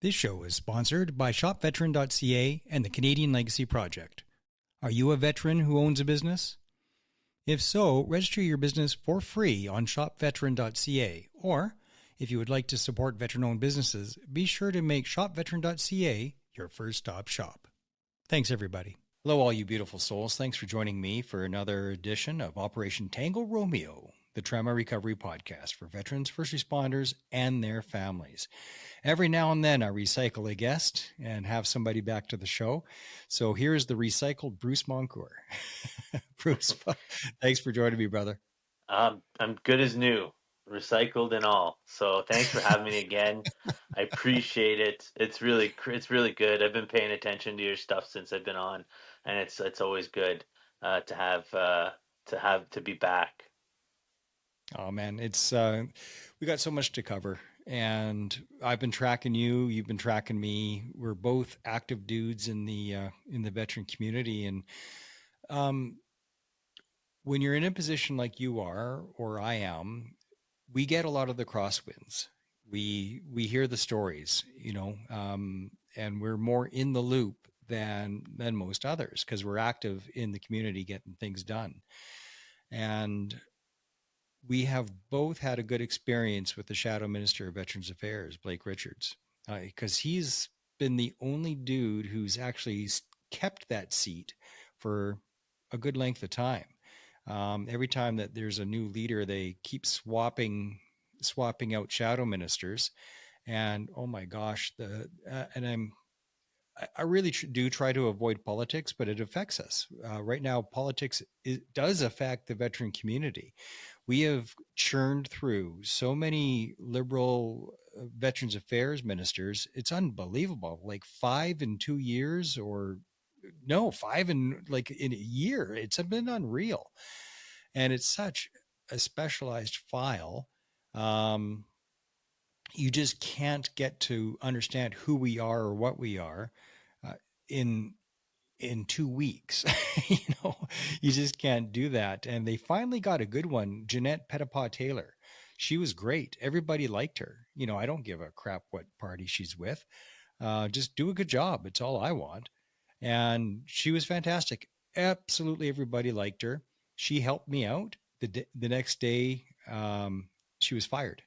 This show is sponsored by ShopVeteran.ca and the Canadian Legacy Project. Are you a veteran who owns a business? If so, register your business for free on ShopVeteran.ca, or if you would like to support veteran-owned businesses, be sure to make ShopVeteran.ca your first-stop shop. Thanks, everybody. Hello, all you beautiful souls. Thanks for joining me for another edition of Operation Tango Romeo, the trauma recovery podcast for veterans, first responders, and their families. Every now and then I recycle a guest and have somebody back to the show. So here's the recycled Bruce Moncur. Bruce, thanks for joining me, brother. I'm good as new, recycled and all. So thanks for having me again. I appreciate it. It's really good. I've been paying attention to your stuff since I've been on, and it's always good to be back. Oh man, it's we got so much to cover, and I've been tracking you. You've been tracking me. We're both active dudes in the veteran community, and when you're in a position like you are or I am, we get a lot of the crosswinds. We hear the stories, and we're more in the loop than most others because we're active in the community getting things done. And we have both had a good experience with the Shadow Minister of Veterans Affairs, Blake Richards, because he's been the only dude who's actually kept that seat for a good length of time. Every time that there's a new leader, they keep swapping out shadow ministers, and oh my gosh, I really do try to avoid politics, but it affects us right now. Politics does affect the veteran community. We have churned through so many liberal Veterans Affairs ministers. It's unbelievable. Like 5 in 2 years, or no, 5 in a year. It's been unreal. And it's such a specialized file. You just can't get to understand who we are or what we are in 2 weeks. You just can't do that. And they finally got a good one, Jeanette Petitpas Taylor. She was great. Everybody liked her. I don't give a crap what party she's with. Just do a good job. It's all I want. And she was fantastic. Absolutely everybody liked her. She helped me out. The next day, she was fired.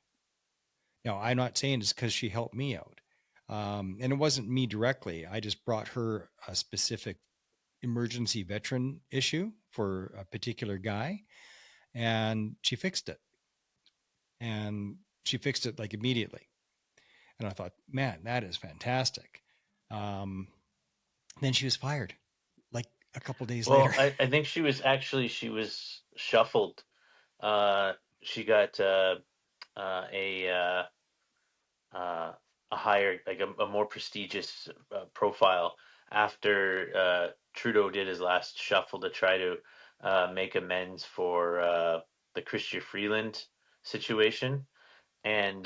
Now, I'm not saying it's because she helped me out. And it wasn't me directly. I just brought her a specific emergency veteran issue for a particular guy, and she fixed it. And she fixed it like immediately. And I thought, man, that is fantastic. Then she was fired like a couple days later. I think she was shuffled. She got a higher, like a more prestigious profile after Trudeau did his last shuffle to try to make amends for the Chrystia Freeland situation. And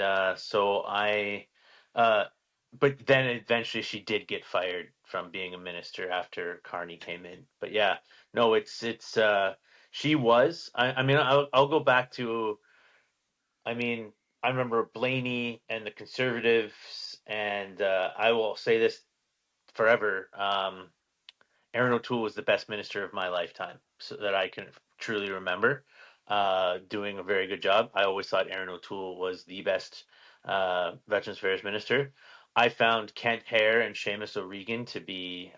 but then eventually she did get fired from being a minister after Carney came in. But yeah, no, she was. I mean, I'll go back to. I mean, I remember Blaney and the Conservatives, and I will say this forever. Erin O'Toole was the best minister of my lifetime, so that I can truly remember. Doing a very good job. I always thought Erin O'Toole was the best Veterans Affairs minister. I found Kent Hare and Seamus O'Regan to be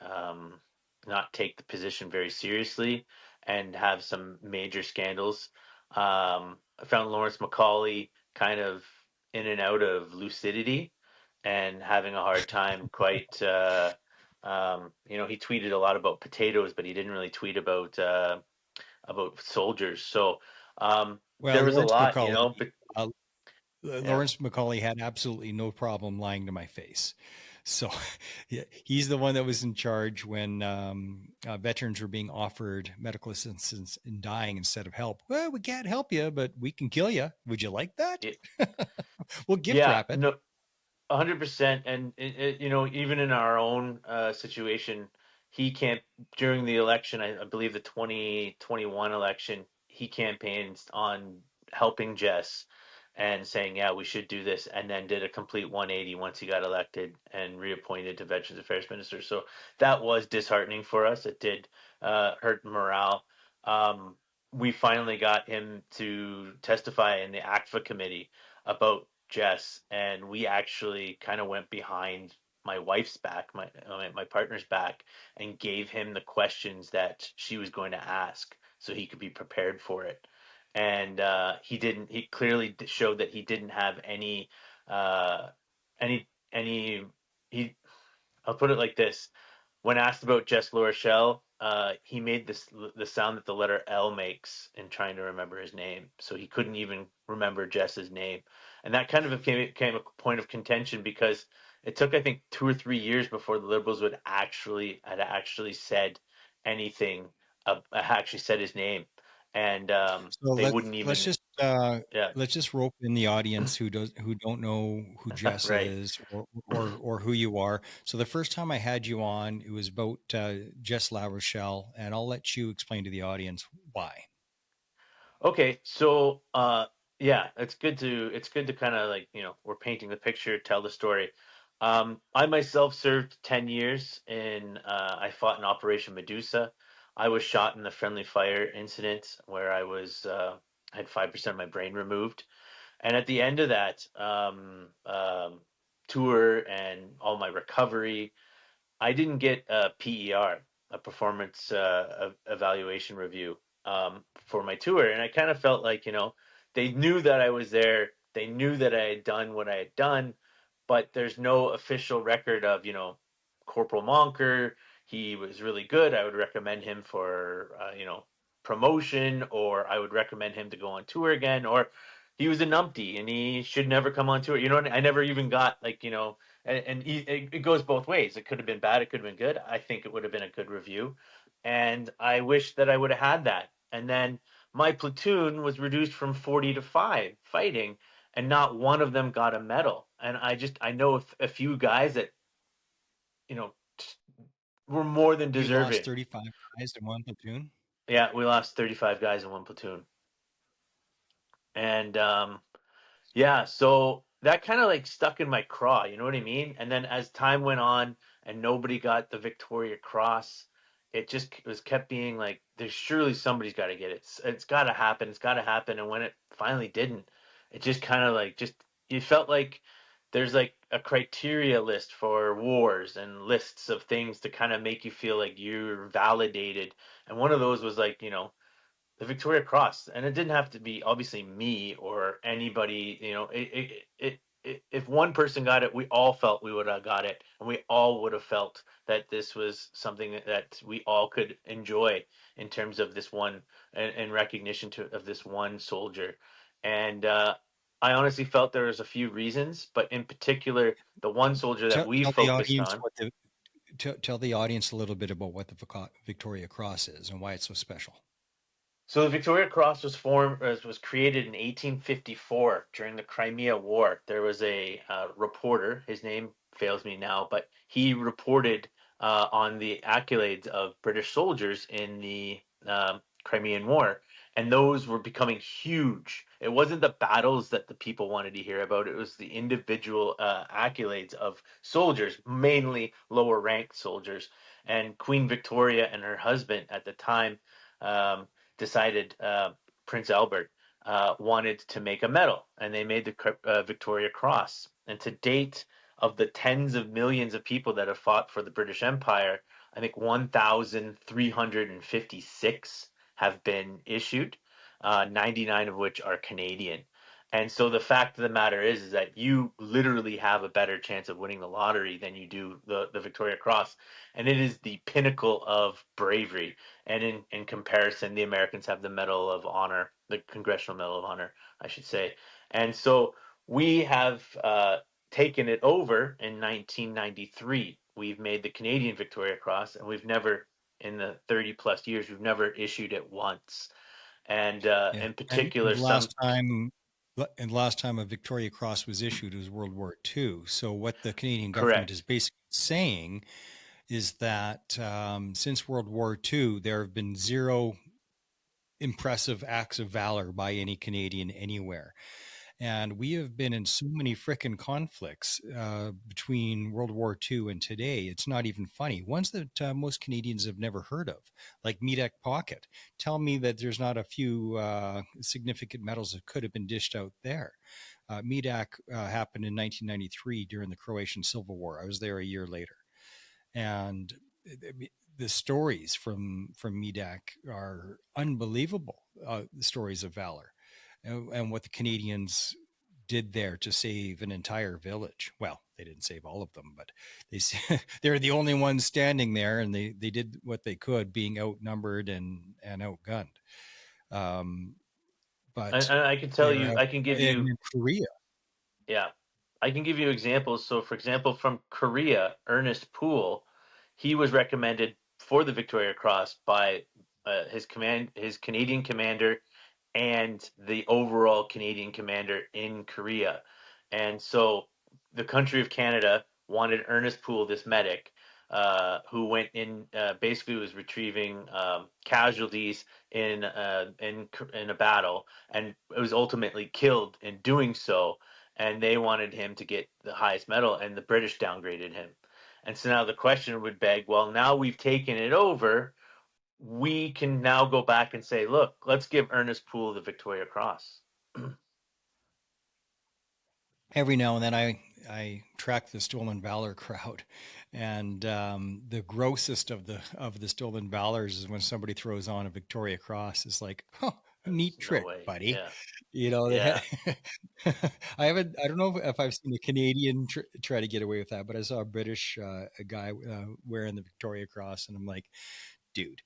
not take the position very seriously and have some major scandals. I found Lawrence Macaulay kind of in and out of lucidity and having a hard time quite he tweeted a lot about potatoes, but he didn't really tweet about soldiers. So there was Lawrence a lot, Macaulay, Lawrence Macaulay had absolutely no problem lying to my face. So he's the one that was in charge when veterans were being offered medical assistance in dying instead of help. Well, we can't help you, but we can kill you. Would you like that? We'll gift wrap it. No, 100%. And even in our own situation, he can't, during the election, I believe the 2021 election, he campaigned on helping Jess and saying, yeah, we should do this, and then did a complete 180 once he got elected and reappointed to Veterans Affairs Minister. So that was disheartening for us. It did hurt morale. Um, we finally got him to testify in the ACFA committee about Jess, and we actually kind of went behind my wife's back, my partner's back, and gave him the questions that she was going to ask so he could be prepared for it. And he didn't. He clearly showed that he didn't have uh, any. He. I'll put it like this: when asked about Jess Larochelle, he made the sound that the letter L makes in trying to remember his name. So he couldn't even remember Jess's name, and that kind of became a point of contention because it took, I think, 2 or 3 years before the Liberals had actually said anything, actually said his name, and So they let's wouldn't let's even. just Yeah, let's just rope in the audience who don't know who Jess right. is or who you are. So the first time I had you on, it was about Jess La Rochelle, and I'll let you explain to the audience why. Okay, so yeah, it's good to kind of like, we're painting the picture, tell the story. I myself served 10 years in I fought in Operation Medusa. I was shot in the friendly fire incident where I had 5% of my brain removed. And at the end of that tour and all my recovery, I didn't get a PER, a performance evaluation review, for my tour, and I kind of felt like, they knew that I was there, they knew that I had done what I had done, but there's no official record of, Corporal Moncur. He was really good. I would recommend him for promotion, or I would recommend him to go on tour again, or he was a numpty and he should never come on tour. I never even got like, it goes both ways. It could have been bad. It could have been good. I think it would have been a good review. And I wish that I would have had that. And then my platoon was reduced from 40 to 5 fighting, and not one of them got a medal. And I know a few guys that, you know, were more than You lost deserving. 35 guys in one platoon. Yeah, we lost 35 guys in one platoon. And yeah, so that kind of like stuck in my craw, you know what I mean? And then as time went on and nobody got the Victoria Cross, it just was kept being like, there's surely somebody's got to get it. It's got to happen. It's got to happen. And when it finally didn't, it just kind of like just you felt like there's like a criteria list for wars and lists of things to kind of make you feel like you're validated. And one of those was like, the Victoria Cross, and it didn't have to be obviously me or anybody. If one person got it, we all felt we would have got it, and we all would have felt that this was something that we all could enjoy in terms of this one and recognition of this one soldier. And I honestly felt there was a few reasons, but in particular, the one soldier that we Tell the focused audience on. tell the audience a little bit about what the Victoria Cross is and why it's so special. So the Victoria Cross was created in 1854 during the Crimea War. There was a reporter. His name fails me now, but he reported on the accolades of British soldiers in the Crimean War, and those were becoming huge. It wasn't the battles that the people wanted to hear about; it was the individual accolades of soldiers, mainly lower ranked soldiers. And Queen Victoria and her husband at the time. Um, Decided Prince Albert wanted to make a medal, and they made the Victoria Cross. And to date, of the tens of millions of people that have fought for the British Empire, I think 1,356 have been issued, 99 of which are Canadian. And so the fact of the matter is that you literally have a better chance of winning the lottery than you do the Victoria Cross. And it is the pinnacle of bravery. And in comparison, the Americans have the Medal of Honor, the Congressional Medal of Honor, I should say. And so we have taken it over in 1993. We've made the Canadian Victoria Cross, and we've never, in the 30 plus years, we've never issued it once. And Yeah, in and particular, some. the last time a Victoria Cross was issued was World War II. So what the Canadian government is Correct. basically saying is that since World War II, there have been zero impressive acts of valor by any Canadian anywhere. And we have been in so many frickin' conflicts between World War II and today. It's not even funny. Ones that most Canadians have never heard of, like Medak Pocket. Tell me that there's not a few significant medals that could have been dished out there. Medak happened in 1993 during the Croatian Civil War. I was there a year later, and the stories from Medak are unbelievable. The stories of valor and what the Canadians did there to save an entire village. Well, they didn't save all of them, but they they're the only ones standing there, and they did what they could, being outnumbered and outgunned. Um, but And I can tell there you, have I can give you, in Korea. yeah, I can give you examples. So, for example, from Korea, Ernest Poole, he was recommended for the Victoria Cross by his Canadian commander and the overall Canadian commander in Korea. And so the country of Canada wanted Ernest Poole, this medic, who went in, basically was retrieving casualties in a battle, and was ultimately killed in doing so. And they wanted him to get the highest medal, and the British downgraded him. And so now the question would beg, well, now we've taken it over, we can now go back and say, look, let's give Ernest Poole the Victoria Cross. Every now and then I track the stolen valor crowd, and the grossest of the stolen valors is when somebody throws on a Victoria Cross. It's like, oh, There's neat no trick, way. buddy. Yeah. You know, Yeah. I haven't. I don't know if I've seen a Canadian try to get away with that, but I saw a British a guy wearing the Victoria Cross, and I'm like, dude.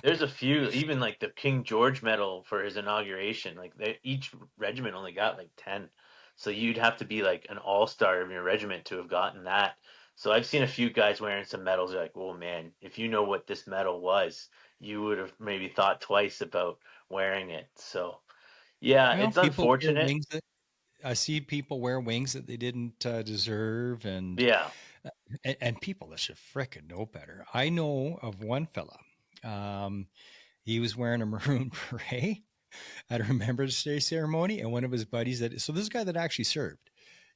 There's a few, even like the King George Medal for his inauguration. Like each regiment only got like 10. So you'd have to be like an all-star of your regiment to have gotten that. So I've seen a few guys wearing some medals. You're like, oh man, if you know what this medal was, you would have maybe thought twice about wearing it. So yeah, Well, it's people wear unfortunate. wings that I see people wear wings that they didn't deserve, Yeah, and people that should frickin' know better. I know of one fella. Um, he was wearing a maroon beret at a Remembrance Day ceremony, and one of his buddies that so this is a guy that actually served.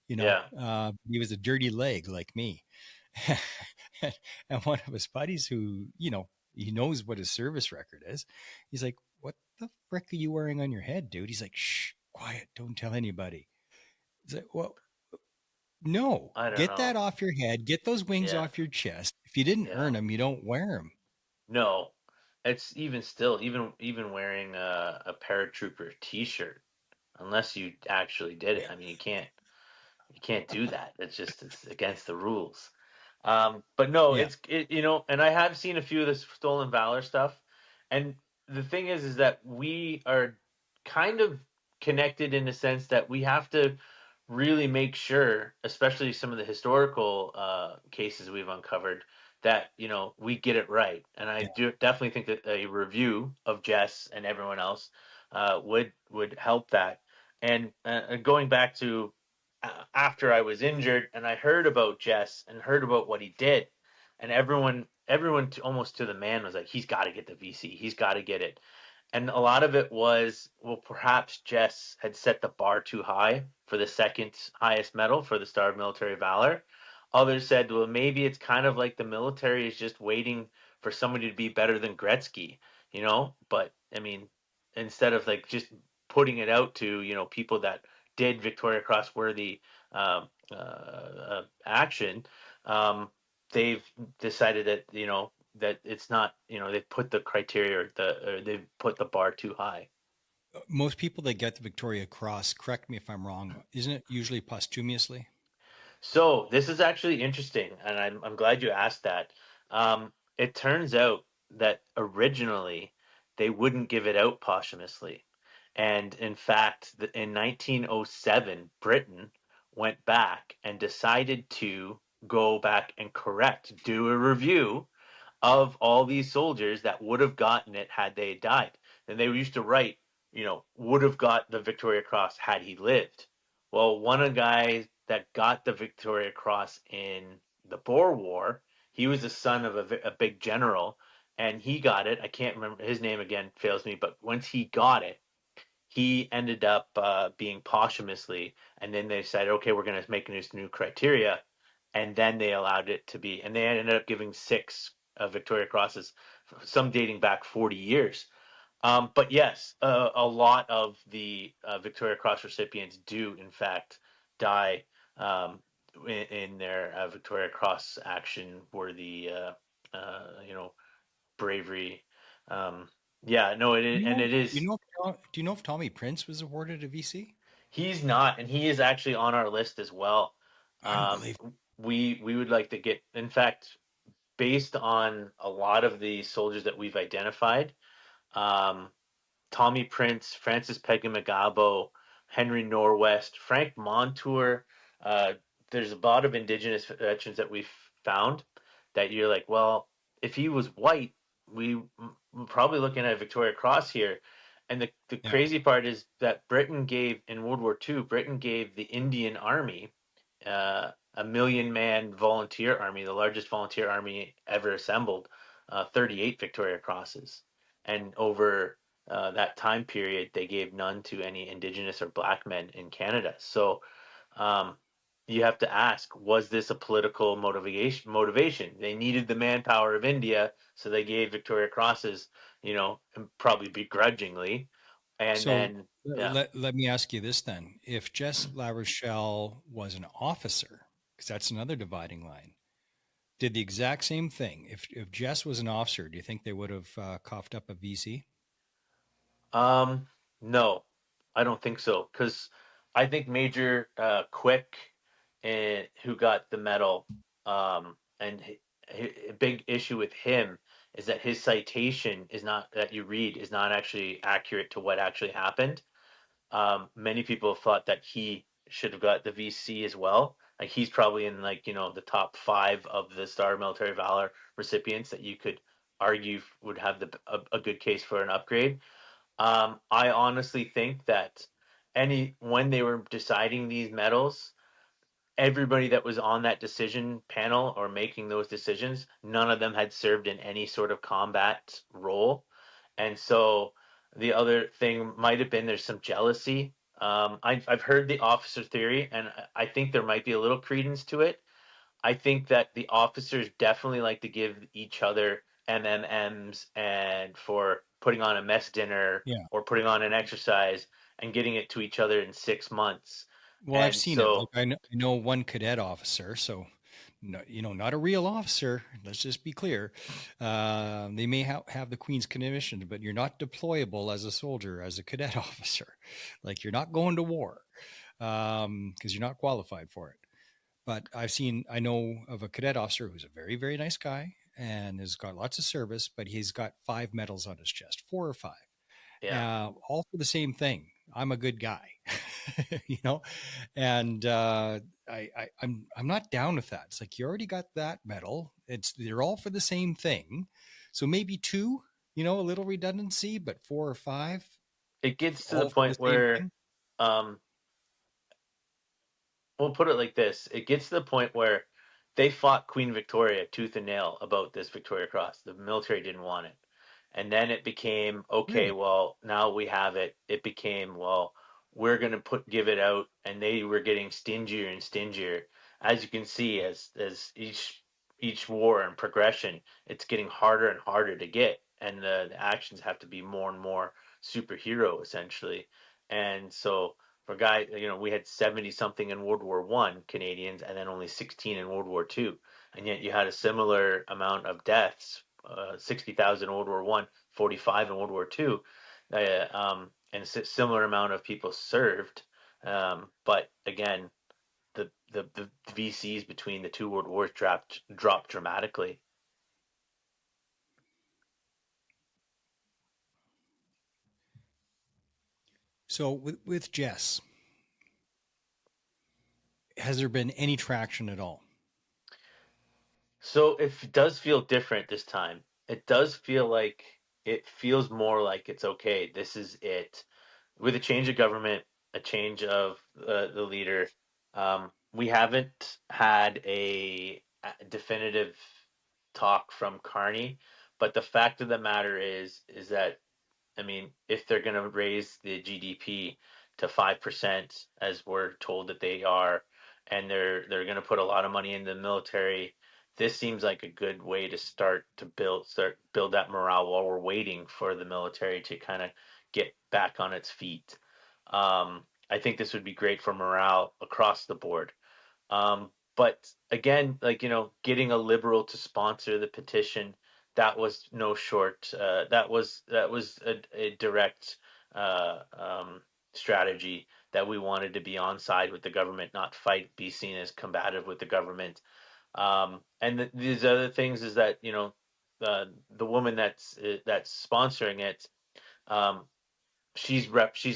yeah. He was a dirty leg like me, and one of his buddies who he knows what his service record is. He's like, "What the frick are you wearing on your head, dude?" He's like, "Shh, quiet, don't tell anybody." He's like, "Well, no, I don't get that know. off your head. Get those wings Yeah, off your chest. If you didn't yeah. earn them, you don't wear them." No, it's even still, even wearing a paratrooper T-shirt, unless you actually did it. I mean, you can't do that. It's against the rules. But no, Yeah, and I have seen a few of this stolen valor stuff, and the thing is that we are kind of connected in the sense that we have to really make sure, especially some of the historical cases we've uncovered, that we get it right. And I yeah. do definitely think that a review of Jess and everyone else would help that. And going back to after I was injured and I heard about Jess and heard about what he did, and everyone almost to the man was like, he's got to get the VC, he's got to get it. And a lot of it was, well, perhaps Jess had set the bar too high for the second highest medal for the Star of Military Valor. Others said, well, maybe it's kind of like the military is just waiting for somebody to be better than Gretzky. But I mean, instead of like just putting it out to people that did Victoria Cross worthy action, um, they've decided that that it's not, they've put the criteria, or they've put the bar too high. Most people that get the Victoria Cross, correct me if I'm wrong, isn't it usually posthumously? So this is actually interesting, and I'm glad you asked that. It turns out that originally they wouldn't give it out posthumously, and in fact, in 1907, Britain went back and decided to go back and do a review of all these soldiers that would have gotten it had they died. And they used to write, would have got the Victoria Cross had he lived. Well, one of the guys that got the Victoria Cross in the Boer War, he was the son of a big general, and he got it. I can't remember his name, again, fails me, but once he got it, he ended up being posthumously, and then they said, okay, we're going to make this new criteria, and then they allowed it to be, and they ended up giving six Victoria Crosses, some dating back 40 years. But yes, a lot of the Victoria Cross recipients do, in fact, die in their Victoria Cross action worthy, you know, bravery. Um, yeah, no, and it is. Do you know if Tommy Prince was awarded a VC? He's not, and he is actually on our list as well. Um, Unbelievable. we would like to get, in fact, based on a lot of the soldiers that we've identified. Um, Tommy Prince, Francis Peggy-Magabo, Henry Norwest, Frank Montour. Uh, there's a lot of Indigenous veterans that we've found that you're like, well, if he was white, we're probably looking at a Victoria Cross here. And the Yeah. crazy part is that Britain gave, in World War II, Britain gave the Indian Army a 1 million-man volunteer army, the largest volunteer army ever assembled, 38 Victoria Crosses. And over that time period, they gave none to any Indigenous or Black men in Canada. So um, you have to ask, was this a political motivation? Motivation. They needed the manpower of India, so they gave Victoria Crosses, and probably begrudgingly. And So then, yeah. let me ask you this then. If Jess Larochelle was an officer, because that's another dividing line, did the exact same thing. If Jess was an officer, do you think they would have coughed up a VC? Um, no, I don't think so. Because I think Major Quick, who got the medal, and a big issue with him is that his citation is not that you read is not actually accurate to what actually happened. Many people have thought that he should have got the VC as well. Like he's probably in like the top five of the Star of Military Valor recipients that you could argue would have a good case for an upgrade. I honestly think that when they were deciding these medals, everybody that was on that decision panel or making those decisions, none of them had served in any sort of combat role. And so the other thing might have been there's some jealousy. I've heard the officer theory, and I think there might be a little credence to it. I think that the officers definitely like to give each other MMMs and for putting on a mess dinner Yeah. or putting on an exercise and getting it to each other in 6 months. Well, I've And seen it. Like so, I know one cadet officer, so no, not a real officer. Let's just be clear. They may have the Queen's commission, but you're not deployable as a soldier, as a cadet officer. Like you're not going to war because you're not qualified for it. But I know of a cadet officer who's a very, very nice guy and has got lots of service, but he's got 5 medals on his chest, 4 or 5, yeah, all for the same thing. I'm a good guy, you know, and I'm not down with that. It's like you already got that medal. They're all for the same thing, so maybe two, a little redundancy, but 4 or 5, it gets to the all for the point same where thing. um, we'll put it like this. It gets to the point where they fought Queen Victoria tooth and nail about this Victoria Cross. The military didn't want it. And then it became, okay, Really? well, now we have it. It became, well, we're going to give it out. And they were getting stingier and stingier. As you can see, as each war and progression, it's getting harder and harder to get. And the actions have to be more and more superhero, essentially. And so for guys, we had 70 something in World War One Canadians, and then only 16 in World War Two, and yet you had a similar amount of deaths, 60,000 in World War One, 45 in World War Two, and a similar amount of people served. But again, the VCs between the two world wars dropped dramatically. So with Jess, has there been any traction at all? So it does feel different this time. It does feel like it feels more like it's okay. This is it. With a change of government, a change of the leader, we haven't had a definitive talk from Carney. But the fact of the matter is that I mean, if they're going to raise the GDP to 5%, as we're told that they are, and they're going to put a lot of money in the military, this seems like a good way to start build that morale while we're waiting for the military to kind of get back on its feet. I think this would be great for morale across the board. But again, like, getting a liberal to sponsor the petition, that was no short. That was a direct strategy that we wanted to be on side with the government, not fight, be seen as combative with the government. And these other things is that the woman that's sponsoring it. Um, she's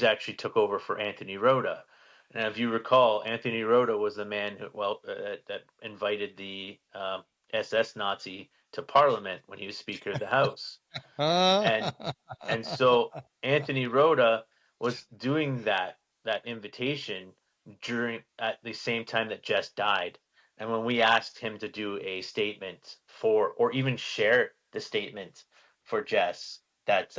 actually took over for Anthony Rota. And if you recall, Anthony Rota was the man who that invited the SS Nazi to Parliament when he was Speaker of the House, and and so Anthony Rota was doing that invitation during at the same time that Jess died. And when we asked him to do a statement for, or even share the statement for Jess that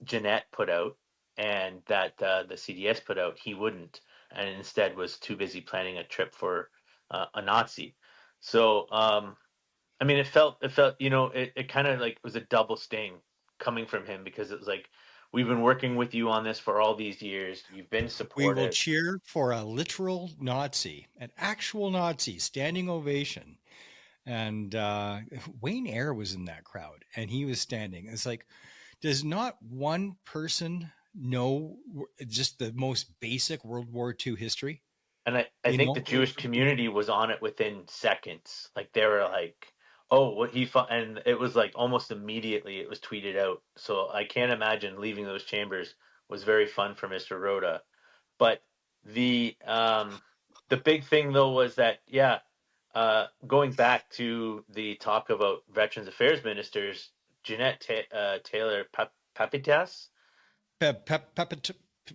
Jeanette put out and that the CDS put out, he wouldn't, and instead was too busy planning a trip for a Nazi. So, I mean, it felt, it kind of like was a double sting coming from him, because it was like, we've been working with you on this for all these years. You've been We will supportive. cheer for a literal Nazi, an actual Nazi, standing ovation. And Wayne Eyre was in that crowd, and he was standing. It's like, does not one person know just the most basic World War II history? And I You think know, the Jewish community was on it within seconds. Like, they were like, "Oh, what he fought," and it was like almost immediately it was tweeted out. So I can't imagine leaving those chambers was very fun for Mr. Rhoda. But the um, the big thing though was that, yeah, going back to the talk about Veterans Affairs ministers, Taylor Papitas.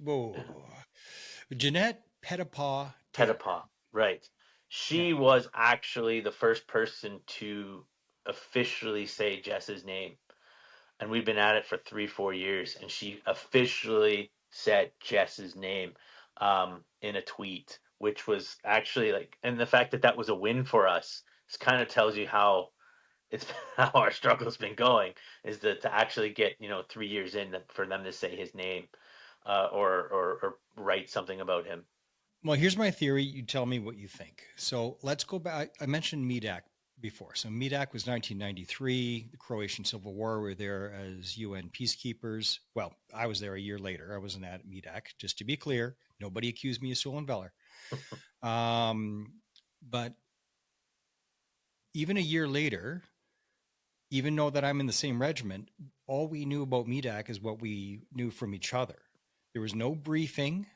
Whoa. Jeanette Pettipaw Taylor. Pettipaw, right. Yeah. She was actually the first person to officially say Jess's name. And we've been at it for 3, 4 years. And she officially said Jess's name in a tweet, which was actually like, and the fact that that was a win for us, kind of tells you how it's how our struggle's been going, is to actually get 3 years in for them to say his name, or write something about him. Well, here's my theory. You tell me what you think. So let's go back. I mentioned Medak before. So Medak was 1993. The Croatian Civil War. Were there as UN peacekeepers. Well, I was there a year later. I wasn't at Medak. Just to be clear, nobody accused me of stolen valor. Um, but even a year later, even though that I'm in the same regiment, all we knew about Medak is what we knew from each other. There was no briefing.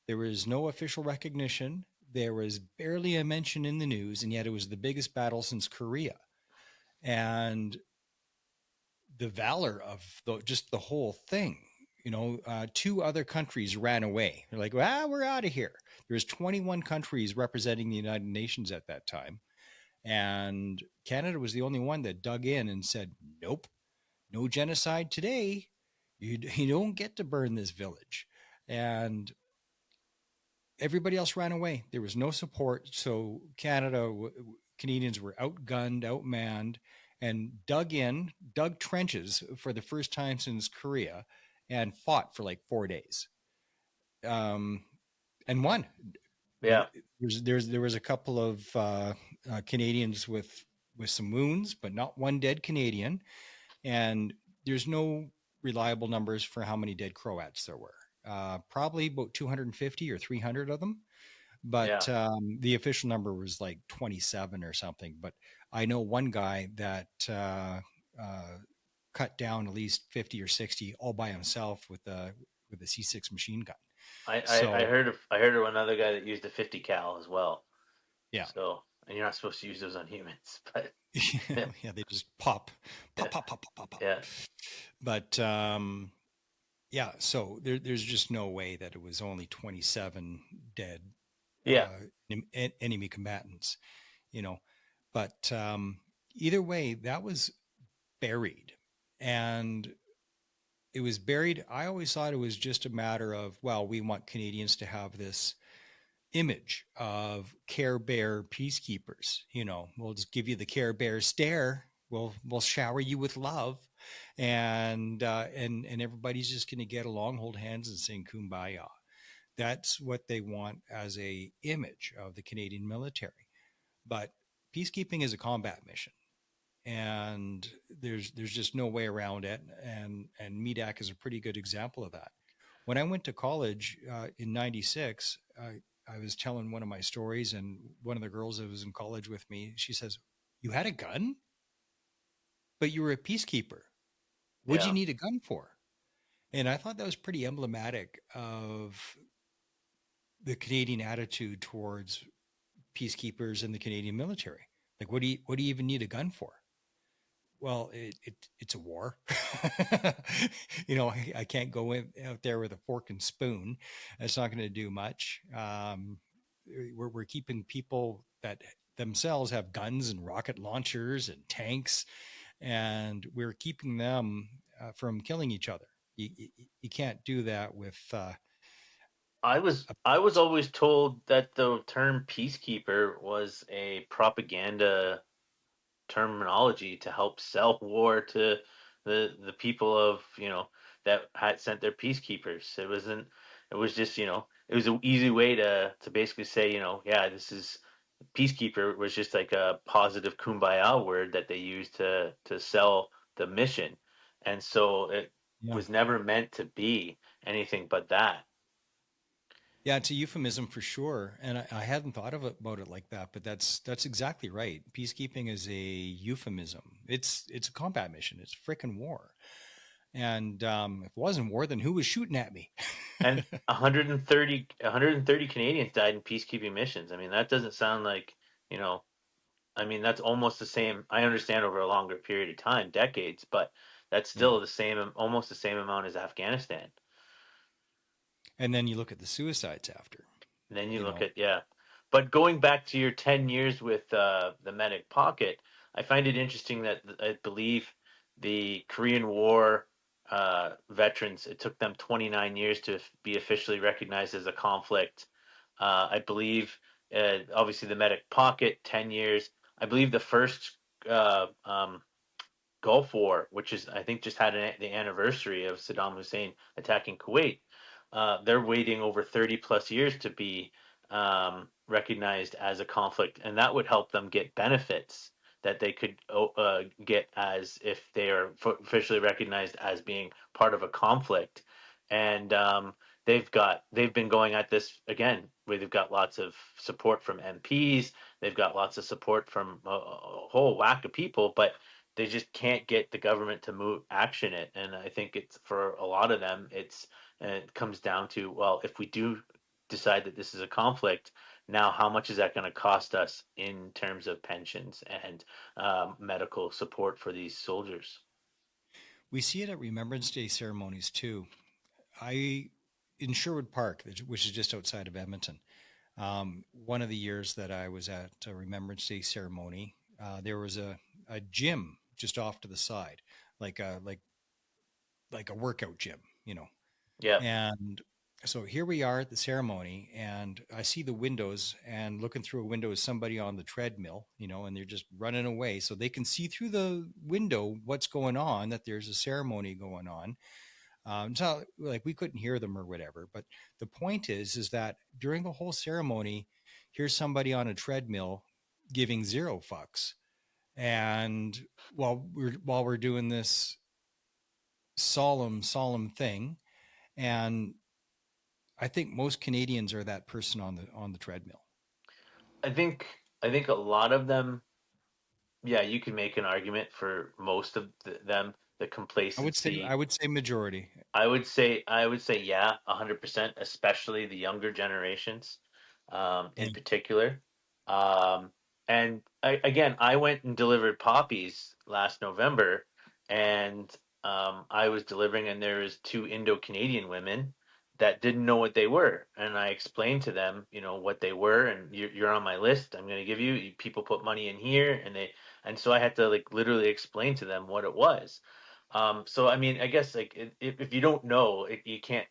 There was no official recognition. There was barely a mention in the news, and yet it was the biggest battle since Korea. And the valor of just the whole thing, two other countries ran away. They're like, well, we're out of here. There was 21 countries representing the United Nations at that time. And Canada was the only one that dug in and said, nope, no genocide today. You don't get to burn this village. And everybody else ran away. There was no support. So Canadians were outgunned, outmanned, and dug trenches for the first time since Korea, and fought for like 4 days, um, and won. Yeah. There was a couple of Canadians with some wounds, but not one dead Canadian. And there's no reliable numbers for how many dead Croats there were. Probably about 250 or 300 of them, Yeah. but the official number was like 27 or something. But I know one guy that cut down at least 50 or 60 all by himself with a C6 machine gun. I So heard of another guy that used a 50 cal as well. yeah, So, and you're not supposed to use those on humans, but yeah, yeah, they just pop, yeah, pop, pop, pop, pop, pop, pop. yeah, But yeah, so there's just no way that it was only 27 dead yeah, enemy combatants, you know. But either way, that was buried. And it was buried. I always thought it was just a matter of, well, we want Canadians to have this image of Care Bear peacekeepers. You know, we'll just give you the Care Bear stare. We'll shower you with love, and everybody's just going to get along, hold hands, and sing kumbaya. That's what they want as a image of the Canadian military. But peacekeeping is a combat mission, and there's just no way around it. And Medak is a pretty good example of that. When I went to college in '96, I was telling one of my stories, and one of the girls that was in college with me, she says, "You had a gun, but you were a peacekeeper. What'd you Yeah. need a gun for?" And I thought that was pretty emblematic of the Canadian attitude towards peacekeepers and the Canadian military. Like, what do you even need a gun for? Well, it's a war. I can't go out there with a fork and spoon. That's not going to do much. We're keeping people that themselves have guns and rocket launchers and tanks, and we're keeping them from killing each other. You can't do that with I was always told that the term peacekeeper was a propaganda terminology to help sell war to the people of, that had sent their peacekeepers. It wasn't. It was just, it was an easy way to basically say, yeah, this is peacekeeper was just like a positive kumbaya word that they used to sell the mission, and so it yeah. was never meant to be anything but that. Yeah, it's a euphemism for sure, and I hadn't thought of about it like that. But that's exactly right. Peacekeeping is a euphemism. It's a combat mission. It's frickin' war. And if it wasn't war, then who was shooting at me? And 130 Canadians died in peacekeeping missions. I mean, that doesn't sound like, you know, I mean, that's almost the same. I understand over a longer period of time, decades, but that's Yeah. still the same, almost the same amount as Afghanistan. And then you look at the suicides after. And then you You look know, at, yeah. But going back to your 10 years with the Medak pocket, I find it interesting that I believe the Korean War veterans, it took them 29 years to be officially recognized as a conflict. I believe, obviously, the Medak pocket, 10 years. I believe the first Gulf War, which is I think just had the anniversary of Saddam Hussein attacking Kuwait. They're waiting over 30 plus years to be recognized as a conflict, and that would help them get benefits that they could get as if they are officially recognized as being part of a conflict. And they've been going at this again, where they've got lots of support from MPs, they've got lots of support from a whole whack of people, but they just can't get the government to move action it. And I think it's for a lot of them, it comes down to, well, if we do decide that this is a conflict, now how much is that going to cost us in terms of pensions and medical support for these soldiers? we see it at Remembrance Day ceremonies too. I in Sherwood Park, which is just outside of Edmonton. One of the years that I was at a Remembrance Day ceremony, there was a gym just off to the side, like a workout gym, Yeah. And so here we are at the ceremony, and I see the windows, and looking through a window is somebody on the treadmill, and they're just running away. So they can see through the window what's going on, that there's a ceremony going on. So like we couldn't hear them or whatever. But the point is that during the whole ceremony, here's somebody on a treadmill giving zero fucks. And while we're doing this solemn thing, and I think most Canadians are that person on the treadmill. I think I think a lot of them, yeah, you can make an argument for most of them, the I would say I complacency. would say majority. I would say yeah, 100%, especially the younger generations, Yeah. in particular. Um, and again, I went and delivered poppies last November, and I was delivering, and there was two Indo-Canadian women that didn't know what they were, and I explained to them, what they were, and you're on my list. I'm going to give people put money in here, and so I had to like literally explain to them what it was. So I mean, I guess like if you don't know, you can't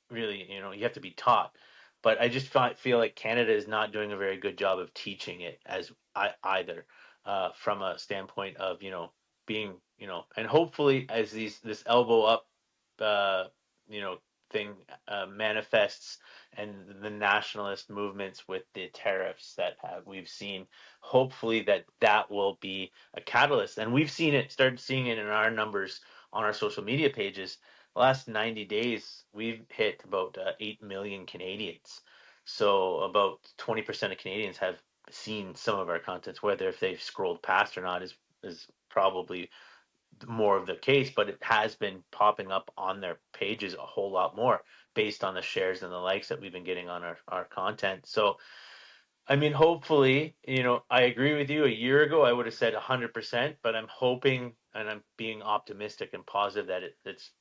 really, you have to be taught. But I just feel like Canada is not doing a very good job of teaching it as either, from a standpoint of, being, and hopefully as this elbow up, uh, you know, thing manifests, and the nationalist movements with the tariffs that we've seen, hopefully that will be a catalyst. And we've started seeing it in our numbers on our social media pages. The last 90 days, we've hit about 8 million Canadians. So about 20% of Canadians have seen some of our contents. Whether if they've scrolled past or not is probably more of the case, but it has been popping up on their pages a whole lot more based on the shares and the likes that we've been getting on our content. So, I mean, hopefully, I agree with you. A year ago, I would have said 100%, but I'm hoping and I'm being optimistic and positive that it's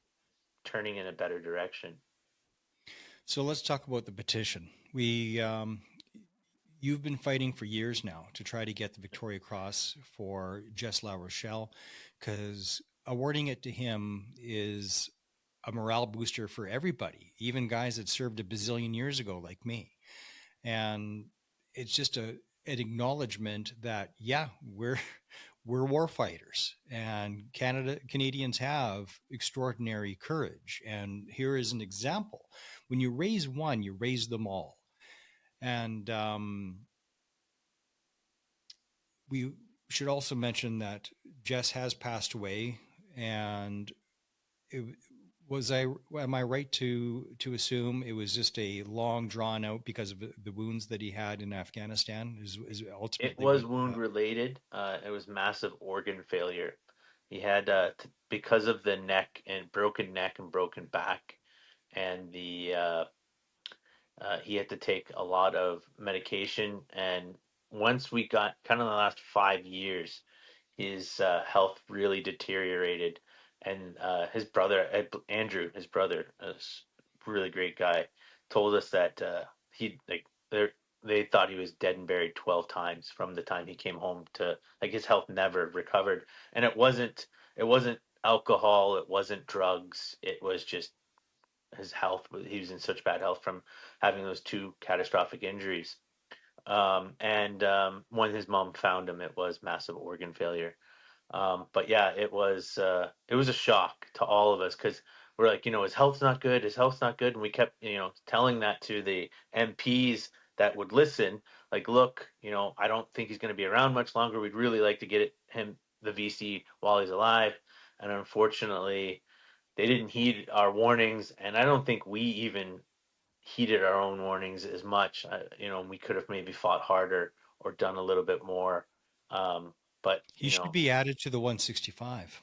turning in a better direction. So let's talk about the petition. You've been fighting for years now to try to get the Victoria Cross for Jess Larochelle, because awarding it to him is a morale booster for everybody, even guys that served a bazillion years ago, like me. And it's just an acknowledgement that, yeah, we're war fighters, and Canadians have extraordinary courage. And here is an example: when you raise one, you raise them all. And we should also mention that Jess has passed away, and it, was I am I right to assume it was just a long drawn out because of the wounds that he had in Afghanistan is It ultimately was what wound related. It was massive organ failure. He had because of the neck and broken back, and the he had to take a lot of medication. And once we got kind of the last 5 years, his health really deteriorated. And his brother, Andrew, his brother, a really great guy, told us that he like they thought he was dead and buried 12 times from the time he came home to, like, his health never recovered. And it wasn't alcohol, it wasn't drugs, it was just his health. He was in such bad health from having those two catastrophic injuries. And when his mom found him, it was massive organ failure. But yeah, it was a shock to all of us, because we're like, his health's not good, and we kept, telling that to the MPs that would listen, like, look, I don't think he's going to be around much longer. We'd really like to get him the VC while he's alive, and unfortunately, they didn't heed our warnings, and I don't think we even heeded our own warnings as much. We could have maybe fought harder or done a little bit more. Um, but he should be added to the 165.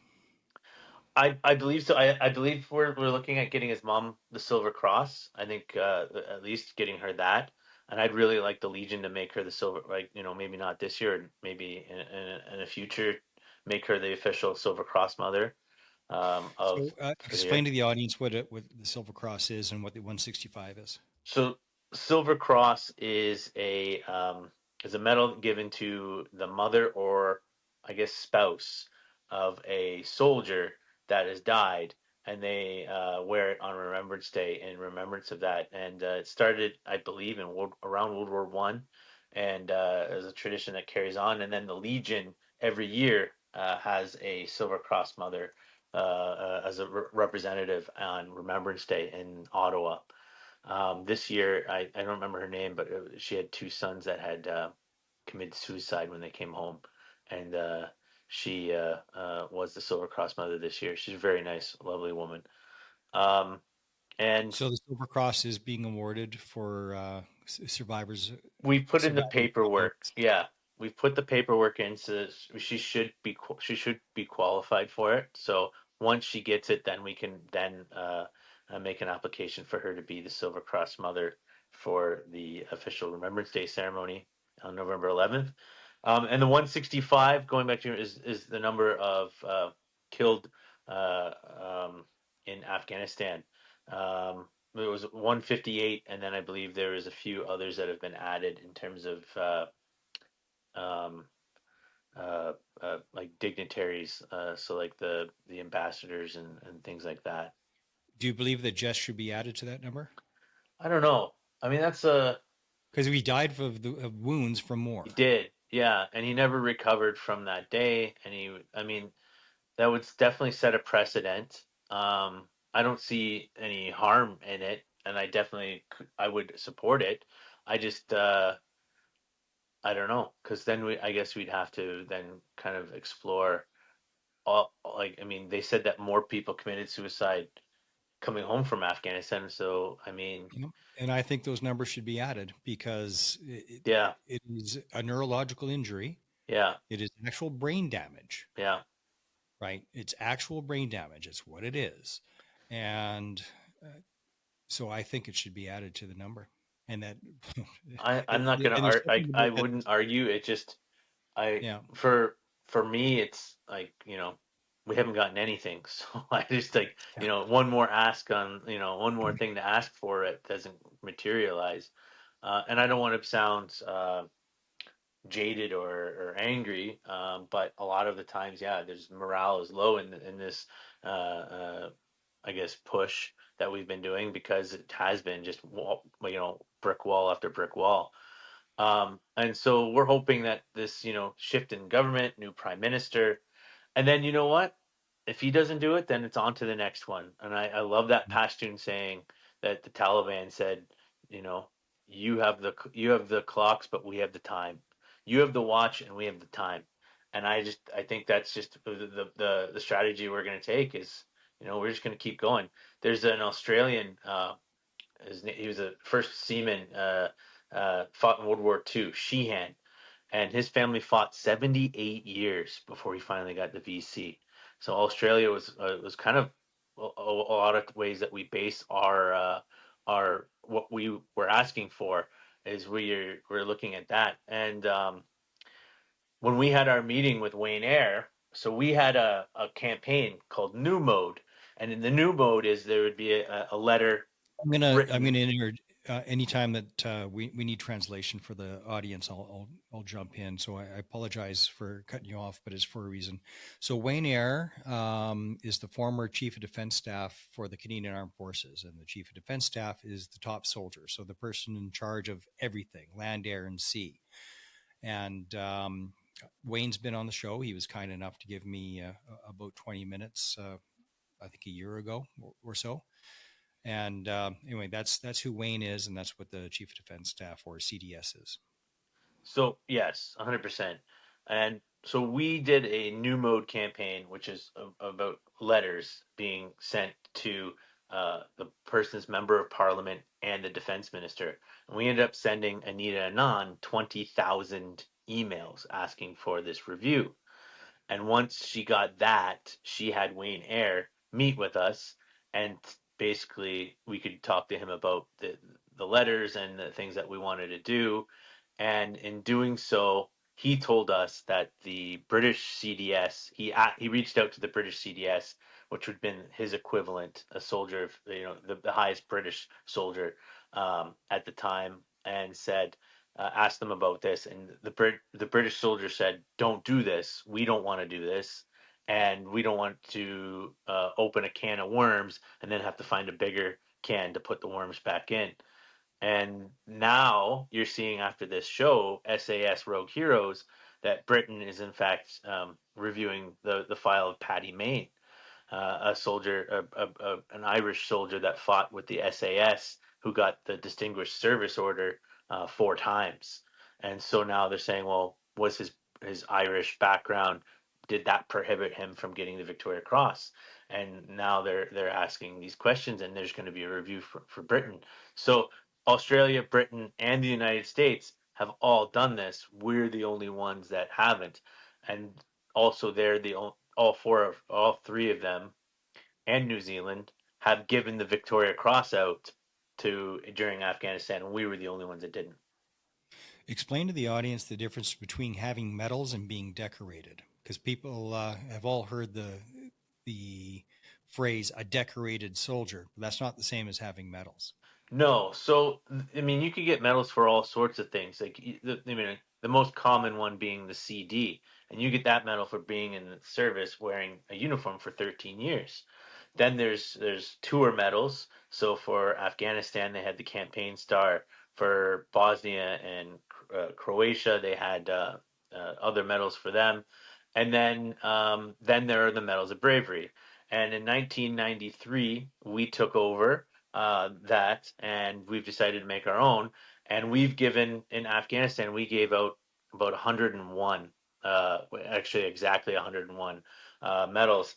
I believe so. I believe we're looking at getting his mom the Silver Cross. I think at least getting her that. And I'd really like the Legion to make her the silver, like, maybe not this year, maybe in the future, make her the official Silver Cross mother, of So for the year. explain to the audience what the Silver Cross is and what the 165 is. So Silver Cross is a medal given to the mother, or I guess spouse, of a soldier that has died, and they wear it on Remembrance Day in remembrance of that. And it started, I believe, around World War One, and as a tradition that carries on. And then the Legion every year has a Silver Cross mother as a representative on Remembrance Day in Ottawa. This year, I don't remember her name, but she had two sons that had committed suicide when they came home, and she was the Silver Cross mother this year. She's a very nice, lovely woman. Um, and So the Silver Cross is being awarded for survivors we put in the surviving paperwork. Canadians. Yeah, we put the paperwork in, so she should be qualified for it. So once she gets it, then we can then make an application for her to be the Silver Cross Mother for the official Remembrance Day ceremony on November 11th. And the 165, going back to, is the number of killed uh, um, in Afghanistan. It was 158, and then I believe there is a few others that have been added in terms of um, uh, like dignitaries, so like the ambassadors and things like that. Do you believe that Jess should be added to that number? I don't know. I mean, that's a Because we died of wounds from he more. did, yeah, and he never recovered from that day, and I mean, that would definitely set a precedent. I don't see any harm in it, and I would support it. I just I don't know, because then I guess we'd have to then kind of explore all, like, I mean, they said that more people committed suicide coming home from Afghanistan, so I mean, You know? And I think those numbers should be added because yeah, it is a neurological injury. yeah, It is actual brain damage, yeah. right? It's actual brain damage. It's what it is. And so I think it should be added to the number. And that, I'm not gonna and there's I something I about that. wouldn't argue. It just I Yeah. for me it's like, we haven't gotten anything. So I just like, Yeah. one more ask on, one more thing to ask for it doesn't materialize. And I don't want to sound jaded or angry, but a lot of the times, yeah, there's morale is low in this I guess push that we've been doing because it has been just brick wall after brick wall. And so we're hoping that this, shift in government, new prime minister, and then you know what? If he doesn't do it, then it's on to the next one. And I love that Pashtun saying that the Taliban said, you know, you have the clocks, but we have the time. You have the watch, and we have the time. And I think that's just the strategy we're going to take is, we're just going to keep going. There's an Australian he was a first seaman, fought in World War II, Sheehan, and his family fought 78 years before he finally got the VC. So Australia was kind of a lot of ways that we base our what we were asking for is we're looking at that. And when we had our meeting with Wayne Eyre, so we had a campaign called New Mode, and in the New Mode is there would be a letter I'm written. gonna enter anytime that we need translation for the audience. I'll jump in. So I apologize for cutting you off, but it's for a reason. So Wayne Eyre is the former chief of defense staff for the Canadian Armed Forces, and the chief of defense staff is the top soldier, so the person in charge of everything, land, air, and sea. And Wayne's been on the show. He was kind enough to give me about 20 minutes, I think a year ago or so. And anyway, that's who Wayne is, and that's what the Chief of Defense Staff or CDS is. So yes, 100%. And so we did a new mode campaign, which is about letters being sent to the person's member of parliament and the defense minister. And we ended up sending Anita Anand 20,000 emails asking for this review. And once she got that, she had Wayne Eyre meet with us, and basically we could talk to him about the letters and the things that we wanted to do. And in doing so, he told us that the British CDS, he reached out to the British CDS, which would have been his equivalent, a soldier of, the highest British soldier at the time, and said, asked them about this, and the British soldier said, "Don't do this. We don't want to do this, and we don't want to open a can of worms and then have to find a bigger can to put the worms back in." And now you're seeing after this show, SAS Rogue Heroes, that Britain is in fact reviewing the file of Paddy Mayne, a soldier, an Irish soldier that fought with the SAS, who got the Distinguished Service Order 4 times. And so now they're saying, well, was his Irish background, did that prohibit him from getting the Victoria Cross? And now they're asking these questions, and there's going to be a review for Britain. So Australia, Britain, and the United States have all done this. We're the only ones that haven't, and also they're the all three of them, and New Zealand have given the Victoria Cross out to during Afghanistan, and we were the only ones that didn't. Explain to the audience the difference between having medals and being decorated, because people have all heard the phrase "a decorated soldier," but that's not the same as having medals. No, so I mean, you could get medals for all sorts of things. Like I mean, the most common one being the CD, and you get that medal for being in the service wearing a uniform for 13 years. Then there's tour medals. So for Afghanistan, they had the campaign star. For Bosnia and Croatia, they had other medals for them. And then there are the medals of bravery. And in 1993, we took over that, and we've decided to make our own. And we've given in Afghanistan, we gave out about 101, actually exactly 101 medals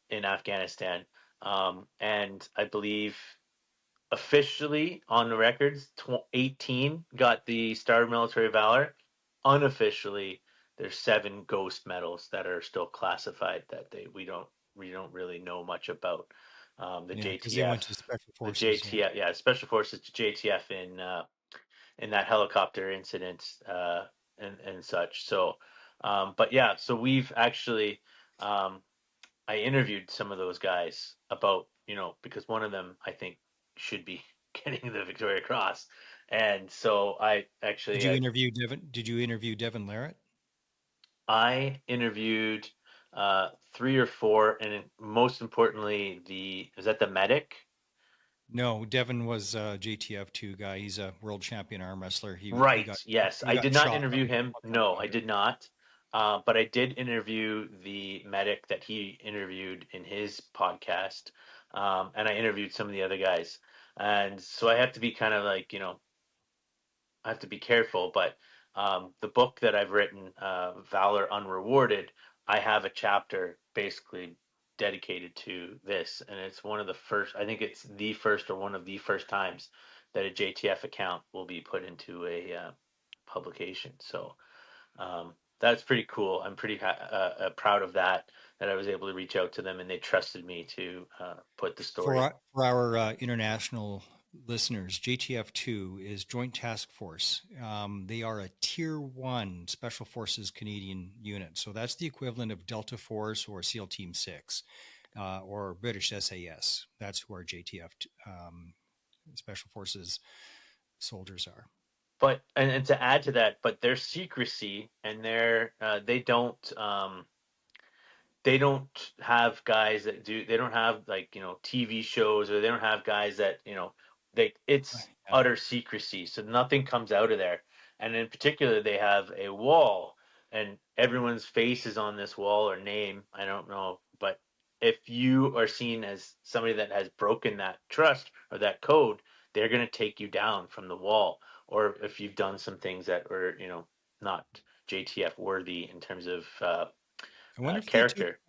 in Afghanistan. And I believe officially on the records, 18 got the Star of Military Valor. Unofficially, there's 7 ghost medals that are still classified that we don't really know much about. The Yeah, because they JTF, went to special the forces. Yeah. JTF, yeah, Special Forces JTF in that helicopter incident and such. So, but yeah, so we've actually um, I interviewed some of those guys about, because one of them I think should be getting the Victoria Cross. And so Did you interview Devin Larratt? I interviewed 3 or 4, and most importantly, is that the medic? No, Devin was a JTF2 guy. He's a world champion arm wrestler. Right. Yes. He I got did not shot by interview a him. No, I helicopter. did not. But I did interview the medic that he interviewed in his podcast. And I interviewed some of the other guys. And so I have to be kind of like, I have to be careful. But the book that I've written, Valor Unrewarded, I have a chapter basically dedicated to this. And it's one of the first, I think it's the first or one of the first times that a JTF account will be put into a publication. So that's pretty cool. I'm pretty proud of that, that I was able to reach out to them and they trusted me to put the story. For our international listeners, JTF2 is Joint Task Force. They are a Tier 1 Special Forces Canadian unit. So that's the equivalent of Delta Force or SEAL Team 6 or British SAS. That's who our JTF Special Forces soldiers are. But and to add to that, but their secrecy and they don't have guys that do they don't have like TV shows, or they don't have guys that it's Yeah. utter secrecy, so nothing comes out of there. And in particular, they have a wall, and everyone's face is on this wall, or name, I don't know. But if you are seen as somebody that has broken that trust or that code, they're going to take you down from the wall. Or if you've done some things that were not JTF worthy in terms of I wonder if they took, character.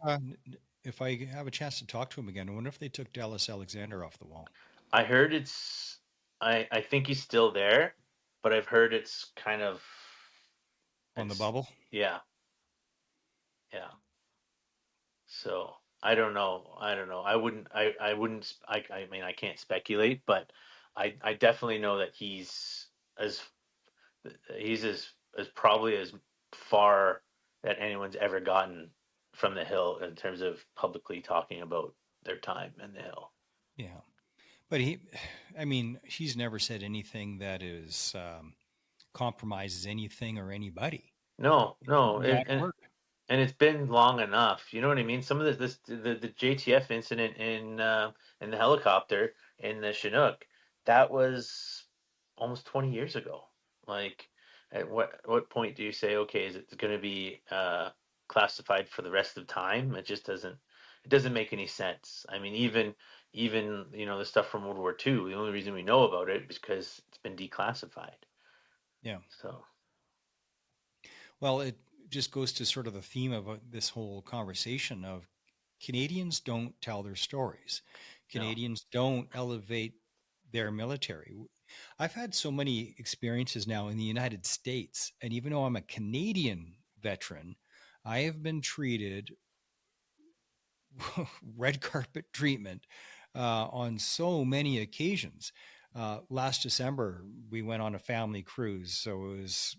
if I have a chance to talk to him again, I wonder if they took Dallas Alexander off the wall I heard it's I think he's still there, but I've heard it's kind of on the it's bubble. yeah, yeah. So I don't know. I don't know. I mean, I can't speculate, but I definitely know that as he's as probably as far that anyone's ever gotten from the Hill in terms of publicly talking about their time in the Hill. Yeah. But I mean, he's never said anything that is compromises anything or anybody. No, no, That work. and it's been long enough. You know what I mean? Some of the JTF incident in the helicopter in the Chinook, that was almost 20 years ago. Like, at what point do you say, okay, is it going to be classified for the rest of time? It doesn't make any sense. I mean, even the stuff from World War II, the only reason we know about it is because it's been declassified. Yeah. So, Well, it just goes to sort of the theme of this whole conversation of Canadians don't tell their stories. no. Canadians don't elevate their military. I've had so many experiences now in the United States, and even though I'm a Canadian veteran, I have been treated red carpet treatment on so many occasions. Last December, we went on a family cruise, so it was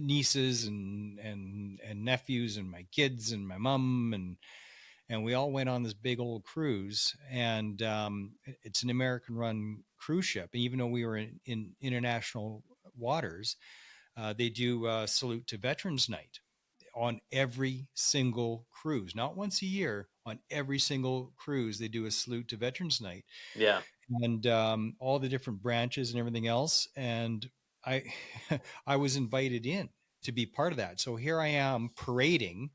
nieces and nephews and my kids and my mom and we all went on this big old cruise. And it's an American run cruise ship. And even though we were in international waters, they do salute to Veterans Night. on every single cruise, not once a year, on every single cruise, they do a salute to Veterans Night, Yeah. and all the different branches and everything else. And I, I was invited in to be part of that. So here I am parading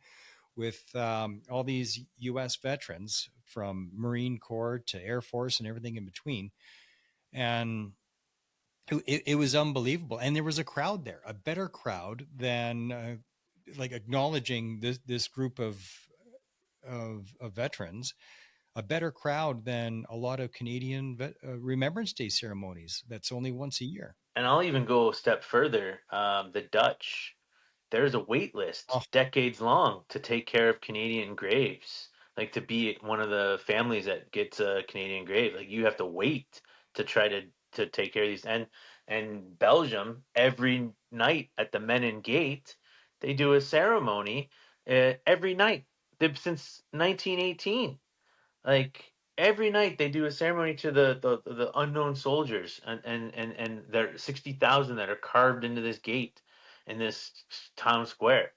with all these U.S. veterans from Marine Corps to Air Force and everything in between, and it was unbelievable. And there was a crowd there, a better crowd than like acknowledging this group of veterans, a better crowd than a lot of Canadian Remembrance Day ceremonies. That's only once a year. And I'll even go a step further. The Dutch, there's a wait Oh, list decades long to take care of Canadian graves. Like to be one of the families that gets a Canadian grave. Like you have to wait to try to take care of these. And Belgium, every night at the Menin Gate, they do a ceremony every night. They've since 1918. Like every night they do a ceremony to the unknown soldiers and there are 60,000 that are carved into this gate in this town square.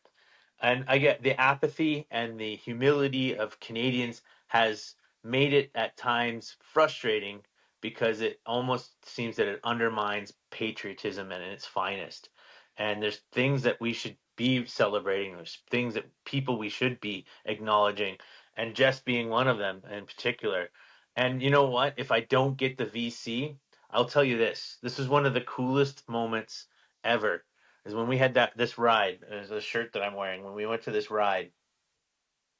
And I get the apathy and the humility of Canadians has made it at times frustrating because it almost seems that it undermines patriotism at its finest. And there's things that we should be celebrating. There's things that people we should be acknowledging, and Jess being one of them in particular. And you know what? If I don't get the VC, I'll tell you this. This is one of the coolest moments ever is when we had this ride. There's a shirt that I'm wearing. When we went to this ride,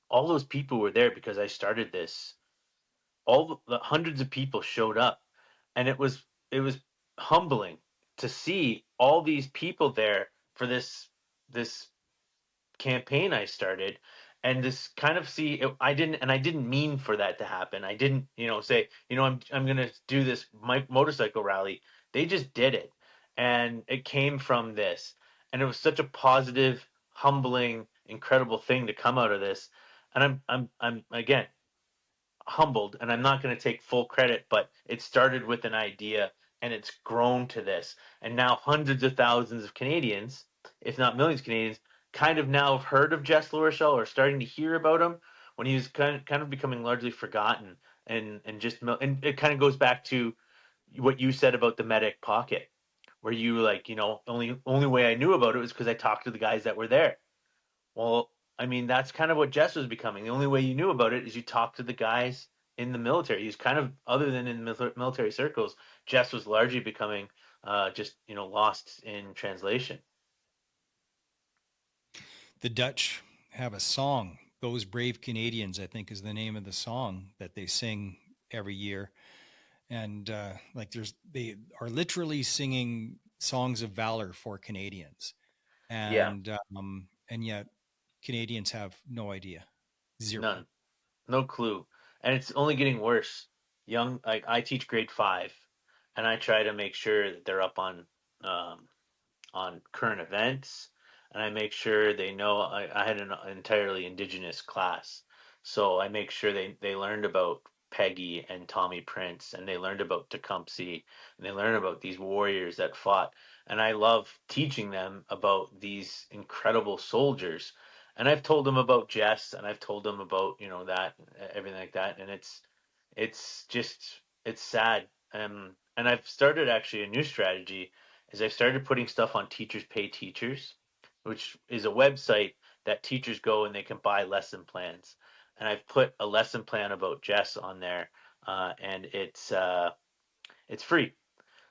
all those people were there because I started this. All the hundreds of people showed up, and it was humbling to see all these people there for this campaign I started, and this kind of see I didn't mean for that to happen. I didn't, say, I'm going to do this motorcycle rally. They just did it. And it came from this. And it was such a positive, humbling, incredible thing to come out of this. And I'm again humbled, and I'm not going to take full credit, but it started with an idea and it's grown to this. And now hundreds of thousands of Canadians, if not millions of Canadians, kind of now have heard of Jess Larochelle or starting to hear about him when he was kind of becoming largely forgotten. And it kind of goes back to what you said about the Medak pocket, where you like, only way I knew about it was because I talked to the guys that were there. Well, I mean, that's kind of what Jess was becoming. The only way you knew about it is you talked to the guys in the military. He's kind of, other than in military circles, Jess was largely becoming just, lost in translation. the Dutch have a song. Those Brave Canadians, I think, is the name of the song that they sing every year. And like they are literally singing songs of valor for Canadians, Yeah, and yet Canadians have no idea, zero. none, no clue. And it's only getting worse. Like I teach grade 5, and I try to make sure that they're up um, on current events, and I make sure they know I had an entirely indigenous class. So I make sure they learned about Peggy and Tommy Prince, and they learned about Tecumseh, and they learned about these warriors that fought. And I love teaching them about these incredible soldiers. And I've told them about Jess, and I've told them about, that, everything like that. And it's sad. And I've started actually a new strategy is I've started putting stuff on Teachers Pay Teachers, which is a website that teachers go and they can buy lesson plans. And I've put a lesson plan about Jess on there, and it's free.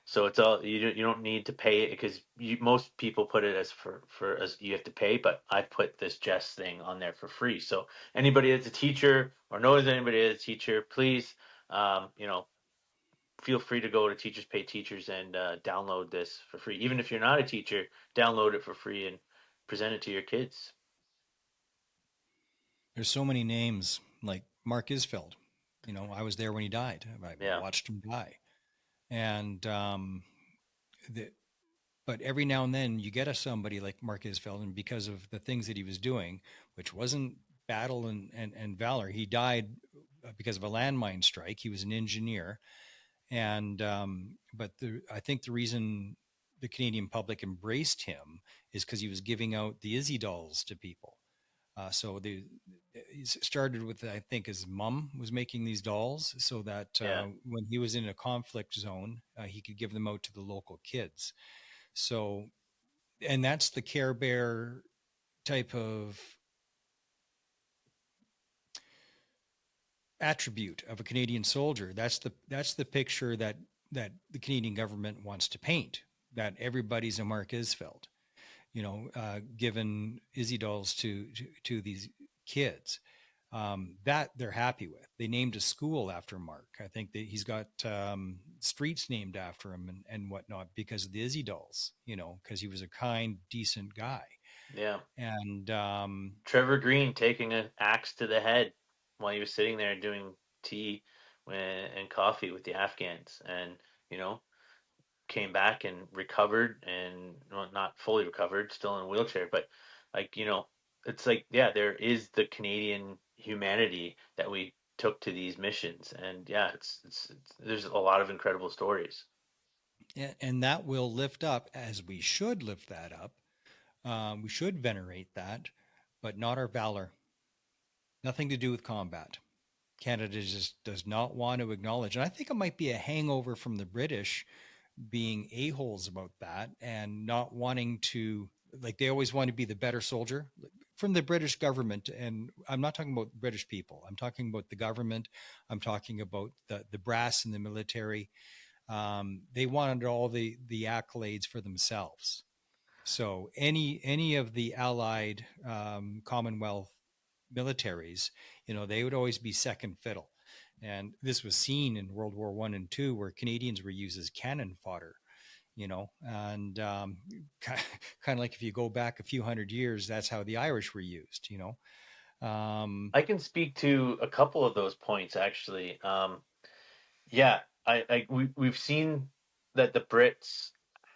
So it's all you don't need to pay it because most people put it as for as you have to pay, but I put this Jess thing on there for free. So anybody that's a teacher or knows anybody that's a teacher, please, um, you know, feel free to go to Teachers Pay Teachers and download this for free. Even if you're not a teacher, download it for free and present it to your kids. There's so many names like Mark Isfeld. I was there when he died. I Yeah, watched him die, and the, but every now and then you get somebody like Mark Isfeld, and because of the things that he was doing, which wasn't battle and valor, he died because of a landmine strike. He was an engineer, and but I think the reason the Canadian public embraced him is because he was giving out the Izzy dolls to people. So it started with, I think his mom was making these dolls so that Yeah. when he was in a conflict zone, he could give them out to the local kids. So, and that's the Care Bear type of attribute of a Canadian soldier. That's the picture that the Canadian government wants to paint. That everybody's a Mark Isfeld, given Izzy dolls to these kids. That they're happy with. They named a school after Mark. I think that he's got streets named after him and whatnot because of the Izzy dolls. Because he was a kind, decent guy. Yeah. And Trevor Green taking an axe to the head while he was sitting there doing tea and coffee with the Afghans, and you know came back and recovered, and well, not fully recovered, still in a wheelchair, but like it's like, yeah, there is the Canadian humanity that we took to these missions, and yeah, it's there's a lot of incredible stories. and that will lift up, as we should lift that up. We should venerate that, but not our valor. Nothing to do with combat. Canada just does not want to acknowledge. And I think it might be a hangover from the British being a-holes about that and not wanting to, like, they always want to be the better soldier from the British government. And I'm not talking about British people. I'm talking about the government. I'm talking about the brass in the military. They wanted all the accolades for themselves. So any of the allied Commonwealth militaries, they would always be second fiddle. And this was seen in World War I and II, where Canadians were used as cannon fodder. And kind of like if you go back a few hundred years, that's how the Irish were used. I can speak to a couple of those points actually. Yeah, we've seen that the Brits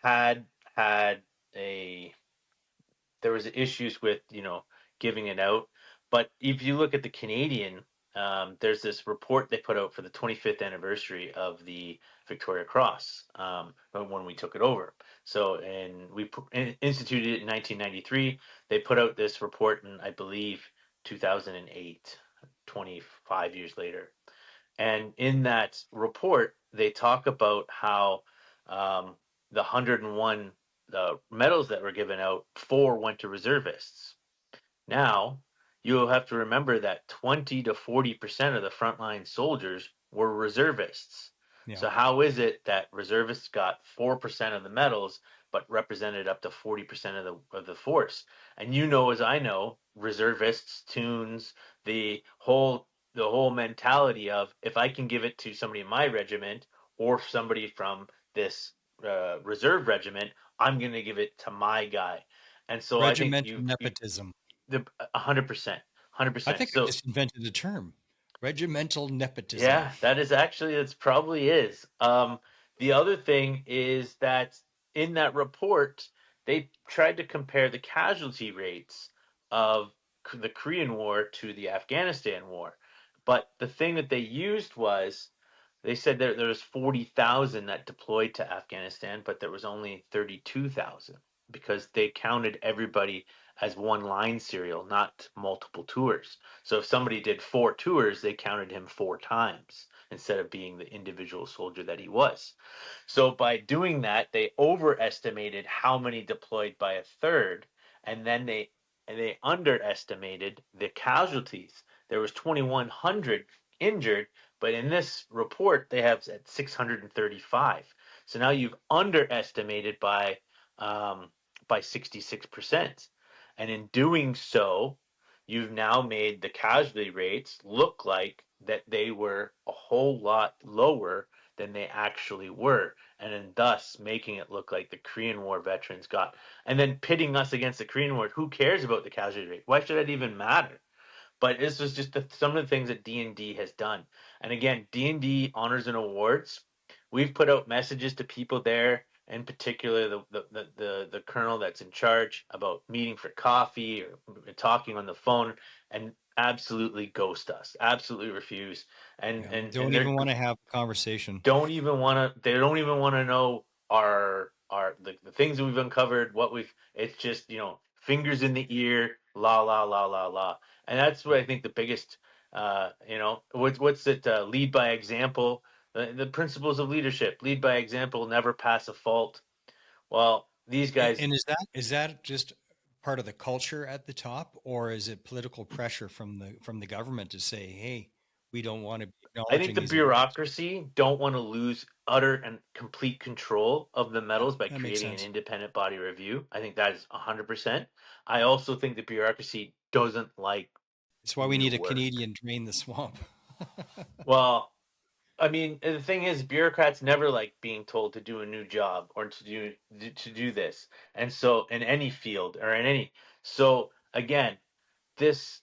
had had a there was issues with giving it out, but if you look at the Canadian, there's this report they put out for the 25th anniversary of the Victoria Cross, when we took it over. So, and instituted it in 1993. They put out this report in, I believe, 2008, 25 years later. And in that report, they talk about how the 101 medals that were given out, four went to reservists. Now, you'll have to remember that 20 to 40% of the frontline soldiers were reservists. Yeah. So, how is it that reservists got 4% of the medals but represented up to 40% of the force? And as I know, reservists, tunes, the whole mentality of, if I can give it to somebody in my regiment or somebody from this reserve regiment, I'm going to give it to my guy. And so I think Regimental nepotism. 100%, I 100%. think I So just invented a term, regimental nepotism. yeah, that's probably is. The other thing is that in that report, they tried to compare the casualty rates of the Korean War to the Afghanistan War. But the thing that they used was, they said there was 40,000 that deployed to Afghanistan, but there was only 32,000 because they counted everybody as one line serial, not multiple tours. So if somebody did 4 tours, they counted him 4 times instead of being the individual soldier that he was. So by doing that, they overestimated how many deployed by a third, and then they underestimated the casualties. There was 2,100 injured, but in this report they have at 635. So now you've underestimated by 66%. And in doing so, you've now made the casualty rates look like that they were a whole lot lower than they actually were, and then thus making it look like the Korean War veterans got, and then pitting us against the Korean War. Who cares about the casualty rate? Why should that even matter? But this was just some of the things that D&D has done. And again, D&D honors and awards. We've put out messages to people there, in particular the colonel that's in charge, about meeting for coffee or talking on the phone, and absolutely ghost us, absolutely refuse, and Yeah. and and Don't they're even want to have a conversation. they don't even want to know the things that we've uncovered, what we've, it's just fingers in the ear, La la la la la, and that's what Yeah. I think the biggest. What's it? Lead by example. The principles of leadership: lead by example, never pass a fault. Well, these guys. And is that just part of the culture at the top, or is it political pressure from the government to say, "Hey, we don't want to be I think acknowledging the these awards"? bureaucracy don't want to lose utter and complete control of the Yeah, medals by that makes creating an sense. independent body review. I think that is 100%. I also think the bureaucracy doesn't like It's why we new need a work. Canadian drain the swamp. Well, I mean, the thing is, bureaucrats never like being told to do a new job or to do this, and so in any field or in any. So again, this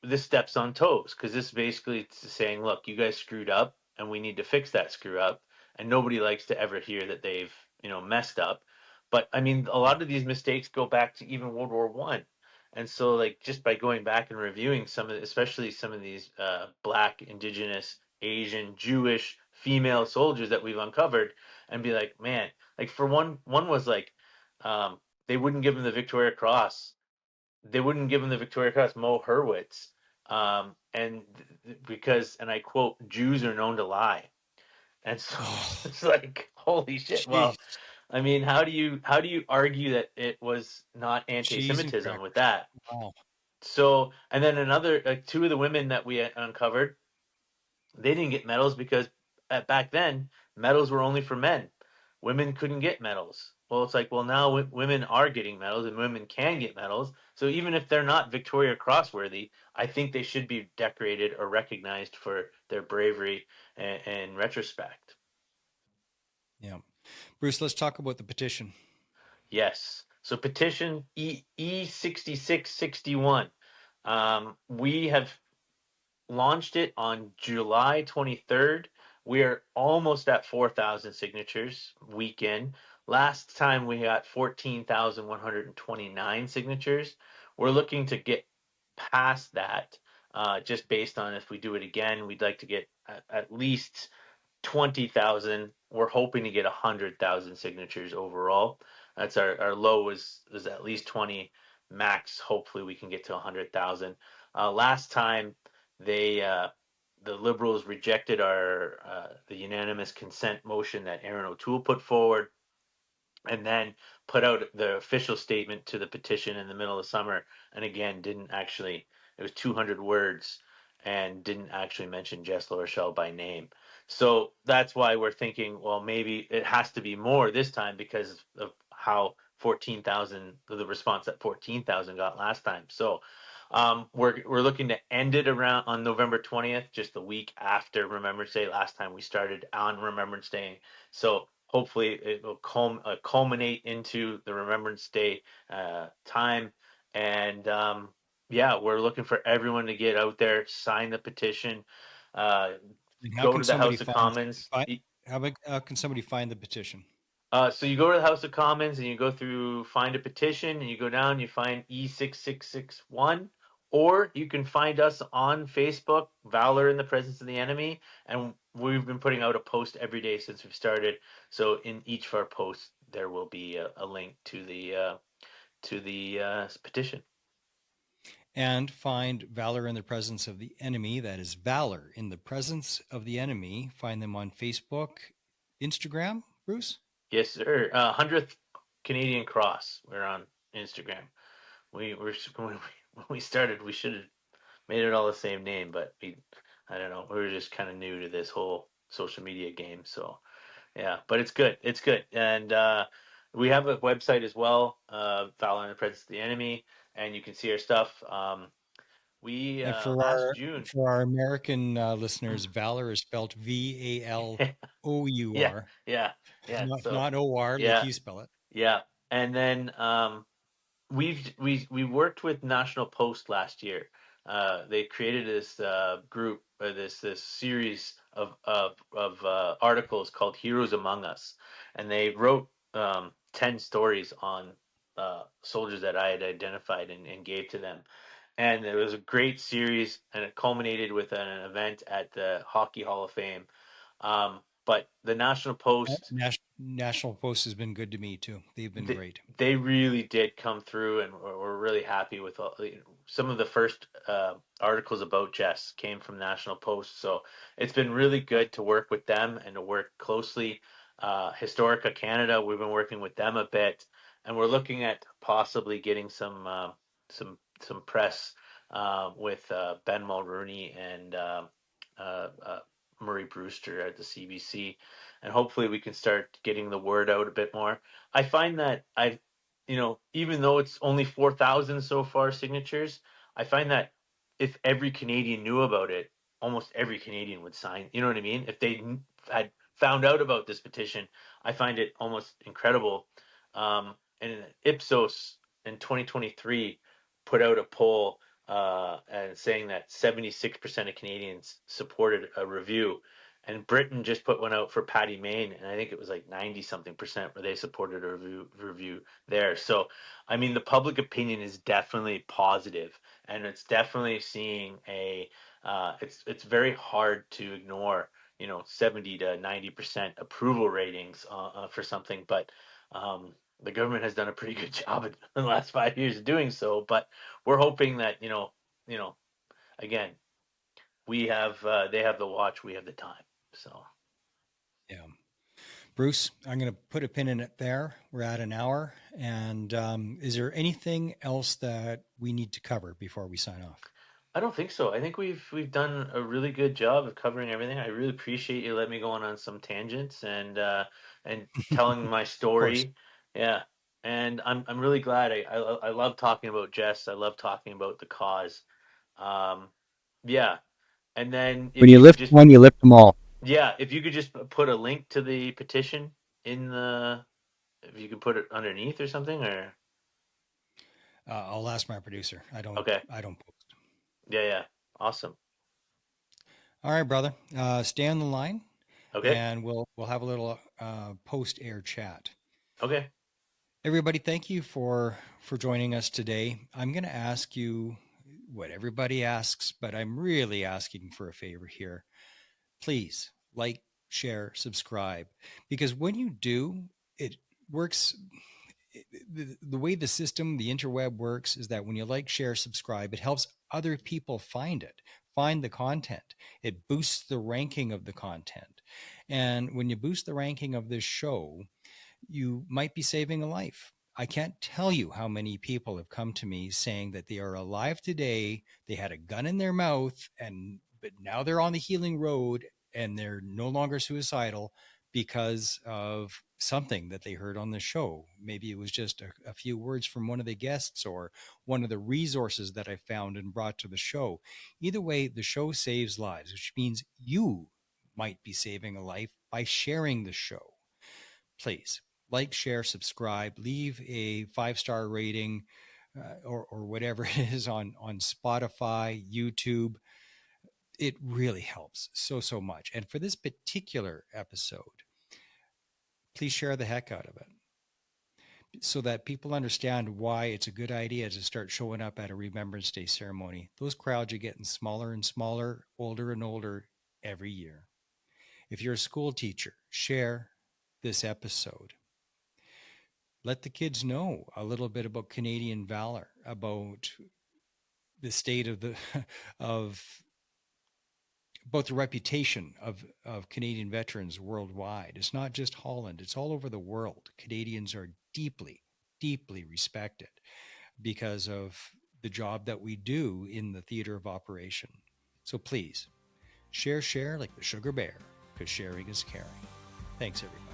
this steps on toes because this basically is saying, look, you guys screwed up, and we need to fix that screw up, and nobody likes to ever hear that they've messed up. But I mean, a Yeah. lot of these mistakes go back to even World War I. And so, like, just by going back and reviewing especially some of these Black, Indigenous, Asian, Jewish, female soldiers that we've uncovered, and be like, man, like for one was like, um, they wouldn't give him the Victoria Cross. They wouldn't give him the Victoria Cross, Mo Hurwitz, and because, and I quote, Jews are known to lie, and so Oh, it's like, holy shit. Well, jeez. I mean, how do you argue that it was not Cheese and anti-Semitism with crackers. that? Wow. So, and then another, two of the women that we uncovered, they didn't get medals because back then medals were only for men. Women couldn't get medals. Well, it's like, well, now women are getting medals and women can get medals. So even if they're not Victoria Cross worthy, I think they should be decorated or recognized for their bravery and retrospect. Yeah. Bruce, let's talk about the petition. Yes. So petition E6661. We have launched it on July 23rd. We are almost at 4,000 signatures weekend. Last time we got 14,129 signatures. We're looking to get past that, just based on if we do it again, we'd like to get at least 20,000. We're hoping to get 100,000 signatures overall. That's our low is at least 20 max. Hopefully we can get to 100,000. Last time they the Liberals rejected our the unanimous consent motion that Aaron O'Toole put forward, and then put out the official statement to the petition in the middle of summer, and again didn't actually. It was 200 words and didn't actually mention Jess Larochelle by name. So that's why we're thinking, well, maybe it has to be more this time because of how 14,000, the response that 14,000 got last time. So we're looking to end it around on November 20th, just the week after Remembrance Day. Last time we started on Remembrance Day, so hopefully it will culminate into the Remembrance Day time. And yeah, we're looking for everyone to get out there, sign the petition, uh, And how go can to the somebody House of find Commons. find how can somebody find the petition? So you go to the House of Commons and you go through find a petition and you go down, you find E6661, or you can find us on Facebook, Valor in the Presence of the Enemy, and we've been putting out a post every day since we've started. So in each of our posts, there will be a link to the petition. And find Valor in the Presence of the Enemy. That is Valor in the Presence of the Enemy. Find them on Facebook, Instagram, Bruce? Yes, sir. 100th Canadian Cross. We're on Instagram. When we started, we should have made it all the same name, but I don't know, we were just kind of new to this whole social media game. So yeah, but it's good. It's good. And we have a website as well, Valor and the Presence of the Enemy, and you can see our stuff. We And for last our June. for our American listeners, Valor is spelled Yeah, Valor, yeah, yeah. So not OR like yeah, you spell it. yeah. And then we worked with National Post last year. They created this group, this series of articles called Heroes Among Us, and they wrote 10 stories on soldiers that I had identified and gave to them. And it was a great series, and it culminated with an event at the Hockey Hall of Fame. But the National Post, National Post has been good to me too. They've been they, great. they really did come through, and we're really happy with some of the first articles about Jess came from National Post. So it's been really good to work with them and to work closely. Historica Canada, we've been working with them a bit, and we're looking at possibly getting some press with Ben Mulrooney and Murray Brewster at the CBC, and hopefully we can start getting the word out a bit more. I find that even though it's only 4,000 so far signatures, I find that if every Canadian knew about it, almost every Canadian would sign. You know what I mean? If they had found out about this petition, I find it almost incredible. And Ipsos in 2023 put out a poll and saying that 76% of Canadians supported a review. And Britain just put one out for Patty Main, and I think it was like 90 something percent where they supported a review there. So, I mean, the public opinion is definitely positive, and it's definitely seeing it's very hard to ignore, 70 to 90% approval ratings for something, but the government has done a pretty good job in the last 5 years of doing so. But we're hoping that, you know, again, they have the watch, we have the time. So. Yeah. Bruce, I'm going to put a pin in it there. We're at an hour. And is there anything else that we need to cover before we sign off? I don't think so. I think we've done a really good job of covering everything. I really appreciate you letting me go on some tangents and telling my Of course. story. Yeah, and I'm really glad. I love talking about Jess. I love talking about the cause. Um, yeah, and then When you lift one, you lift them all. if you could just put a link to the petition in the if you could put it underneath or something or I'll ask my producer. okay, I don't post. yeah, yeah, awesome. All right, brother. Stay on the line, Okay, and we'll have a little post air chat. okay, Everybody, thank you for joining us today. I'm going to ask you what everybody asks, but I'm really asking for a favor here. Please like, share, subscribe, because when you do, it works. The way the system, the interweb works is that when you like, share, subscribe, it helps other people find it, find the content. It boosts the ranking of the content. And when you boost the ranking of this show, you might be saving a life. I can't tell you how many people have come to me saying that they are alive today. They had a gun in their mouth, and but now they're on the healing road and they're no longer suicidal because of something that they heard on the show. Maybe it was just a few words from one of the guests or one of the resources that I found and brought to the show. Either way, the show saves lives, which means you might be saving a life by sharing the show. Please like, share, subscribe, leave a 5-star rating or whatever it is on Spotify, YouTube. It really helps so much. And for this particular episode, please share the heck out of it so that people understand why it's a good idea to start showing up at a Remembrance Day ceremony. Those crowds are getting smaller and smaller, older and older every year. If you're a school teacher, share this episode. Let the kids know a little bit about Canadian valor, about the state of the of about the reputation of Canadian veterans worldwide. It's not just Holland, it's all over the world. Canadians are deeply respected because of the job that we do in the theater of operation. So please share like the sugar bear, because sharing is caring. Thanks, everybody.